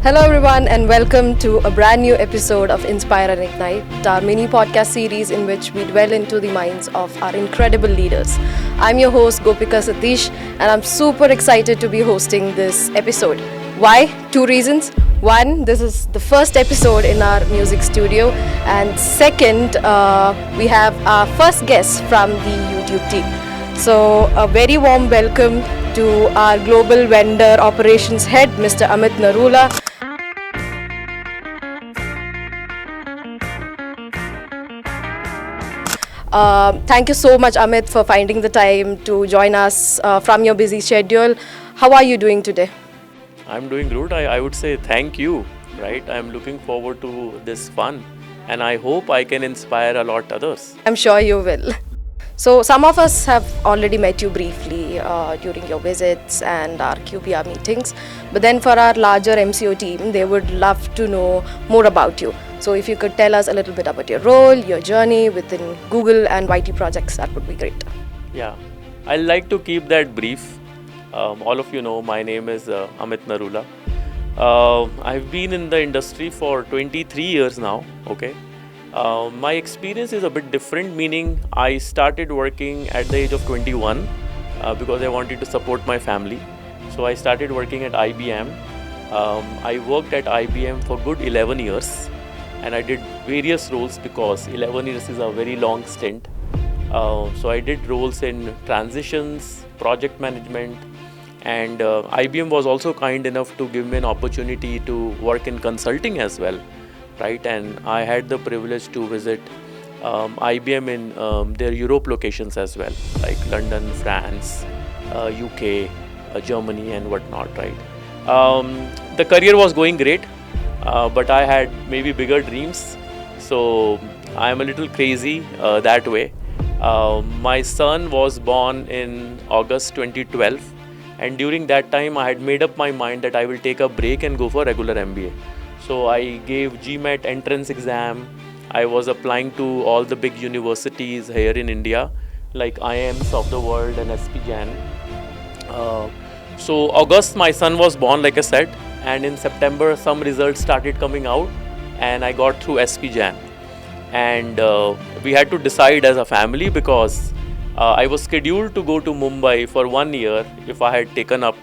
Hello, everyone, and welcome to a brand new episode of Inspire and Ignite, our mini podcast series in which we dwell into the minds of our incredible leaders. I'm your host, Gopika Satish, and I'm super excited to be hosting this episode. Why? Two reasons. One, this is the first episode in our music studio, and second, we have our first guest from the YouTube team. So, a very warm welcome to our global vendor operations head, Mr. Amit Narula. Thank you so much, Amit, for finding the time to join us from your busy schedule. How are you doing today? I'm doing good. I would say thank you, right? I'm looking forward to this fun and I hope I can inspire a lot others. I'm sure you will. So, some of us have already met you briefly during your visits and our QPR meetings. But then, for our larger MCO team, they would love to know more about you. So, if you could tell us a little bit about your role, your journey within Google and YT projects, that would be great. Yeah, I like to keep that brief. All of you know my name is Amit Narula. I've been in the industry for 23 years now, okay? My experience is a bit different, meaning I started working at the age of 21 because I wanted to support my family. So I started working at IBM. I worked at IBM for good 11 years and I did various roles because 11 years is a very long stint. So I did roles in transitions, project management, and IBM was also kind enough to give me an opportunity to work in consulting as well. Right, and I had the privilege to visit IBM in their Europe locations as well, like London, France, UK, Germany, and whatnot. Right, the career was going great, but I had maybe bigger dreams, so I am a little crazy that way. My son was born in August 2012, and during that time, I had made up my mind that I will take a break and go for regular MBA. So I gave GMAT entrance exam. I was applying to all the big universities here in India, like IIMs of the world and SPJAN. So August, my son was born, like I said, and in September, some results started coming out, and I got through SPJAN. And we had to decide as a family because I was scheduled to go to Mumbai for 1 year if I had taken up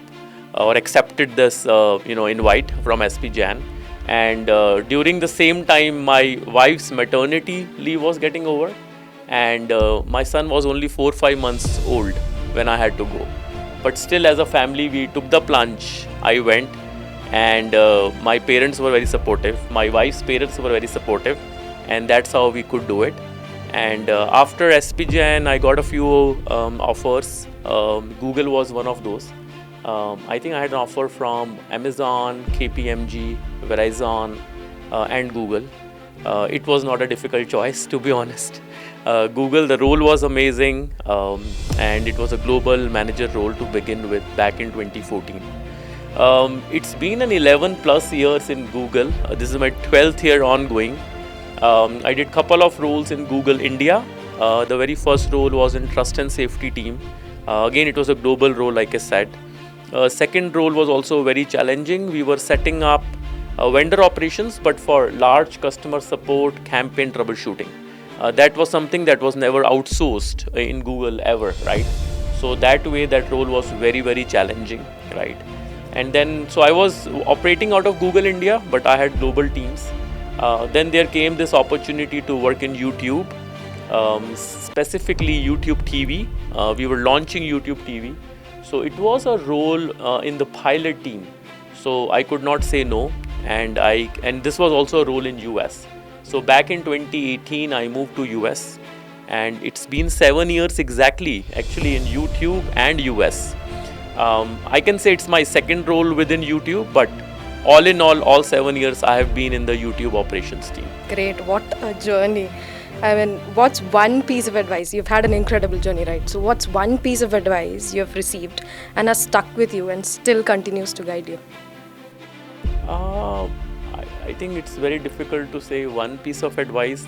or accepted this, invite from SPJAN. And during the same time my wife's maternity leave was getting over and my son was only 4-5 months old when I had to go, but still as a family we took the plunge. I went and my parents were very supportive, my wife's parents were very supportive, and that's how we could do it. And after SPJN I got a few offers. Google was one of those. I think I had an offer from Amazon, KPMG, Verizon, and Google. It was not a difficult choice, to be honest. Google, the role was amazing, and it was a global manager role to begin with back in 2014. It's been an 11 plus years in Google. This is my 12th year ongoing. I did a couple of roles in Google India. The very first role was in trust and safety team. Again, it was a global role, like I said. Second role was also very challenging. We were setting up vendor operations, but for large customer support, campaign troubleshooting. That was something that was never outsourced in Google ever, right? So that way, that role was very, very challenging, right? And then, so I was operating out of Google India, but I had global teams. Then there came this opportunity to work in YouTube, specifically YouTube TV. We were launching YouTube TV. So it was a role in the pilot team. So I could not say no, and this was also a role in US. So back in 2018, I moved to US, and it's been 7 years exactly, actually, in YouTube and US. I can say it's my second role within YouTube, but all in all 7 years I have been in the YouTube operations team. Great, what a journey. I mean, what's one piece of advice? You've had an incredible journey, right? So what's one piece of advice you've received and has stuck with you and still continues to guide you? I think it's very difficult to say one piece of advice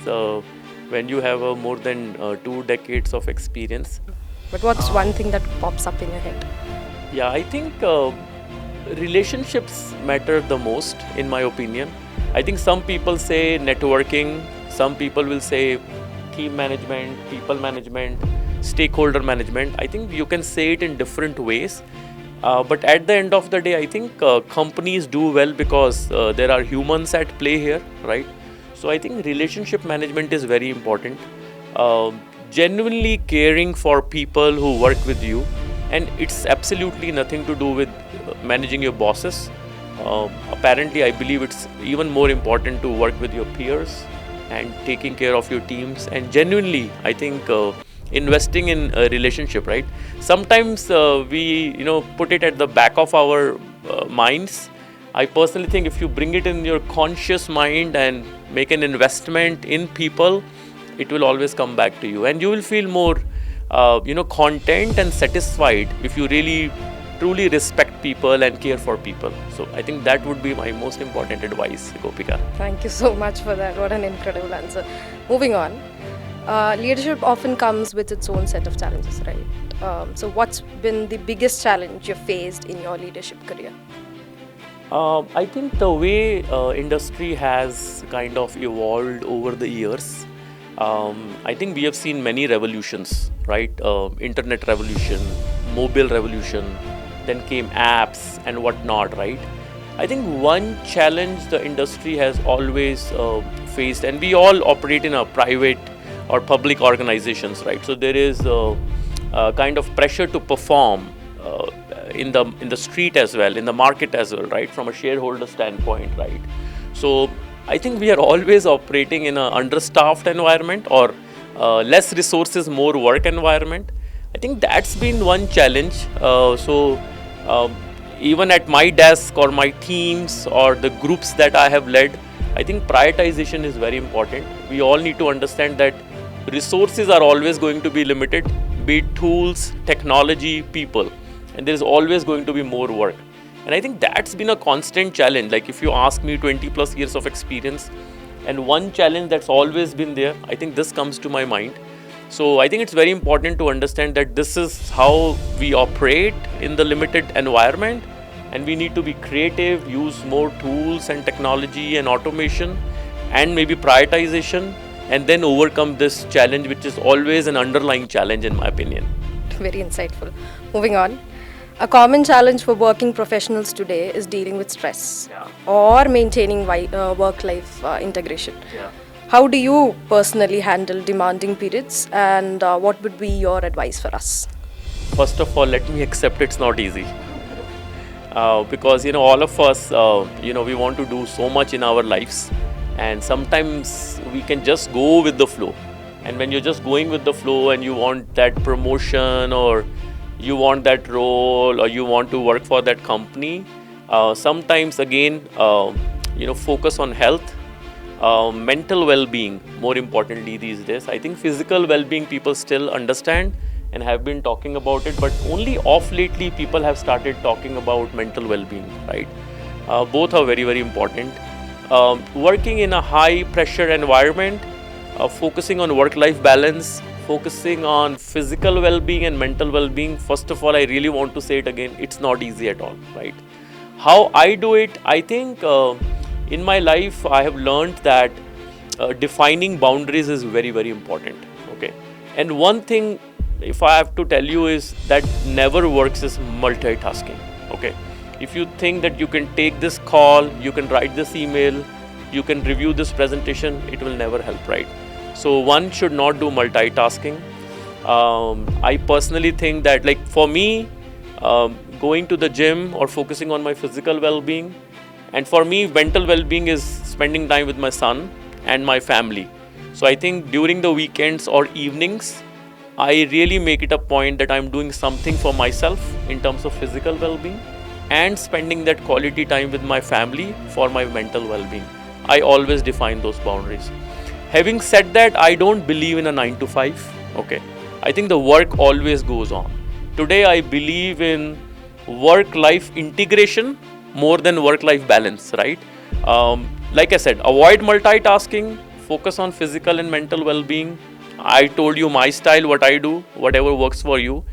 when you have more than 2 decades of experience. But what's one thing that pops up in your head? Yeah, I think Relationships matter the most, in my opinion. I think some people say networking, some people will say team management, people management, stakeholder management. I think you can say it in different ways. But at the end of the day, I think companies do well because there are humans at play here, right? So I think relationship management is very important. Genuinely caring for people who work with you, and it's absolutely nothing to do with managing your bosses. Apparently, I believe it's even more important to work with your peers and taking care of your teams. And genuinely, I think investing in a relationship, right? Sometimes we, put it at the back of our minds. I personally think if you bring it in your conscious mind and make an investment in people, it will always come back to you, and you will feel more, content and satisfied if you really truly respect people and care for people. So I think that would be my most important advice, Gopika. Thank you so much for that. What an incredible answer. Moving on. Leadership often comes with its own set of challenges, right? So what's been the biggest challenge you've faced in your leadership career? I think the way industry has kind of evolved over the years, I think we have seen many revolutions, right? Internet revolution, mobile revolution, then came apps and whatnot, right? I think one challenge the industry has always faced, and we all operate in a private or public organizations, right? So there is a kind of pressure to perform in the street as well, in the market as well, right? From a shareholder standpoint, right? So I think we are always operating in an understaffed environment or less resources, more work environment. I think that's been one challenge. Even at my desk or my teams or the groups that I have led, I think prioritization is very important. We all need to understand that resources are always going to be limited, be it tools, technology, people, and there is always going to be more work. And I think that's been a constant challenge. Like if you ask me 20 plus years of experience, and one challenge that's always been there, I think this comes to my mind. So I think it's very important to understand that this is how we operate in the limited environment, and we need to be creative, use more tools and technology and automation and maybe prioritization, and then overcome this challenge, which is always an underlying challenge in my opinion. Very insightful. Moving on. A common challenge for working professionals today is dealing with stress or maintaining work-life integration. How do you personally handle demanding periods, and what would be your advice for us? First of all, let me accept it's not easy. Because all of us we want to do so much in our lives, and sometimes we can just go with the flow. And when you're just going with the flow and you want that promotion or you want that role or you want to work for that company, sometimes again focus on health, mental well-being more importantly these days. I think physical well-being people still understand and have been talking about it, but only off lately people have started talking about mental well-being, right? Both are very, very important. Working in a high pressure environment, focusing on work-life balance, focusing on physical well-being and mental well-being, first of all, I really want to say it again, it's not easy at all, right? How I do it, I think in my life I have learned that defining boundaries is very, very important, okay? And one thing, if I have to tell you, is that never works is multitasking, okay? If you think that you can take this call, you can write this email, you can review this presentation, it will never help, right? So one should not do multitasking. I personally think that, like for me, going to the gym or focusing on my physical well-being, and for me, mental well-being is spending time with my son and my family. So I think during the weekends or evenings, I really make it a point that I'm doing something for myself in terms of physical well-being and spending that quality time with my family for my mental well-being. I always define those boundaries. Having said that, I don't believe in a 9 to 5. Okay. I think the work always goes on. Today, I believe in work-life integration more than work-life balance, right? Like I said, avoid multitasking, focus on physical and mental well-being. I told you my style, what I do, whatever works for you.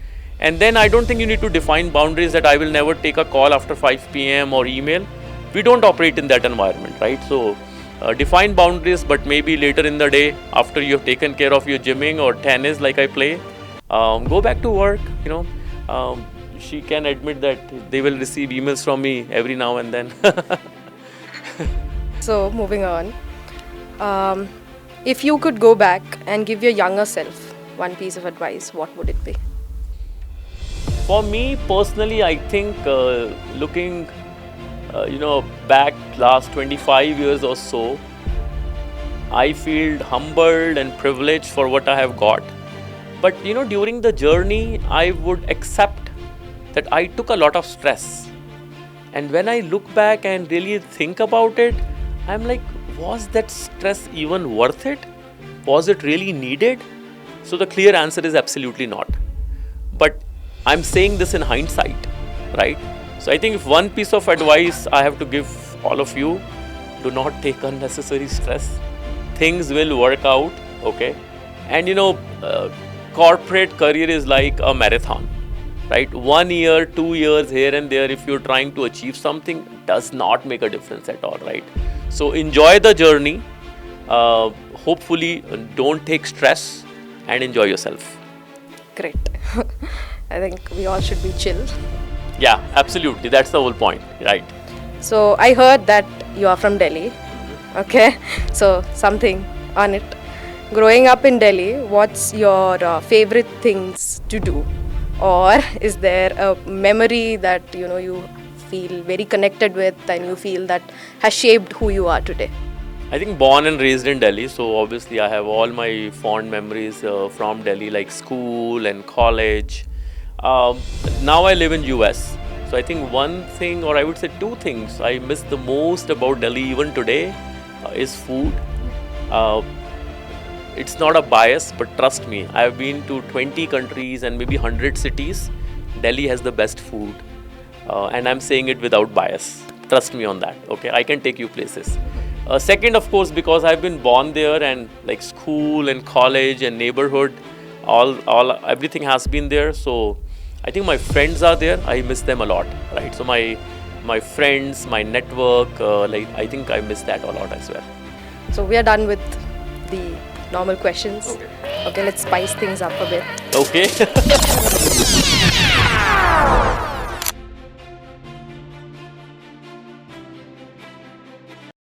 And then I don't think you need to define boundaries that I will never take a call after 5 p.m. or email. We don't operate in that environment, right? So define boundaries, but maybe later in the day, after you have taken care of your gymming or tennis like I play, go back to work. She can admit that they will receive emails from me every now and then. So, moving on. If you could go back and give your younger self one piece of advice, what would it be? For me personally, I think looking, back last 25 years or so, I feel humbled and privileged for what I have got. But during the journey, I would accept that I took a lot of stress. And when I look back and really think about it, I'm like, was that stress even worth it? Was it really needed? So the clear answer is absolutely not. But I'm saying this in hindsight, right? So I think if one piece of advice I have to give all of you, do not take unnecessary stress. Things will work out, okay? And corporate career is like a marathon, right? 1 year, 2 years here and there, if you're trying to achieve something, does not make a difference at all, right? So enjoy the journey. Hopefully, don't take stress and enjoy yourself. Great. I think we all should be chill. Yeah, absolutely. That's the whole point, right? So I heard that you are from Delhi. Okay. So something on it. Growing up in Delhi, what's your favorite things to do? Or is there a memory that you feel very connected with and you feel that has shaped who you are today? I think born and raised in Delhi, so obviously I have all my fond memories from Delhi, like school and college. Now I live in US, so I think one thing, or I would say two things I miss the most about Delhi even today is food. It's not a bias, but trust me, I have been to 20 countries and maybe 100 cities. Delhi has the best food, and I'm saying it without bias. Trust me on that, okay? I can take you places. Second, of course, because I've been born there, and like school and college and neighborhood, everything has been there. So I think my friends are there. I miss them a lot, right? So my friends, my network, I think I miss that a lot as well. So we are done with the normal questions. Okay, let's spice things up a bit. Okay.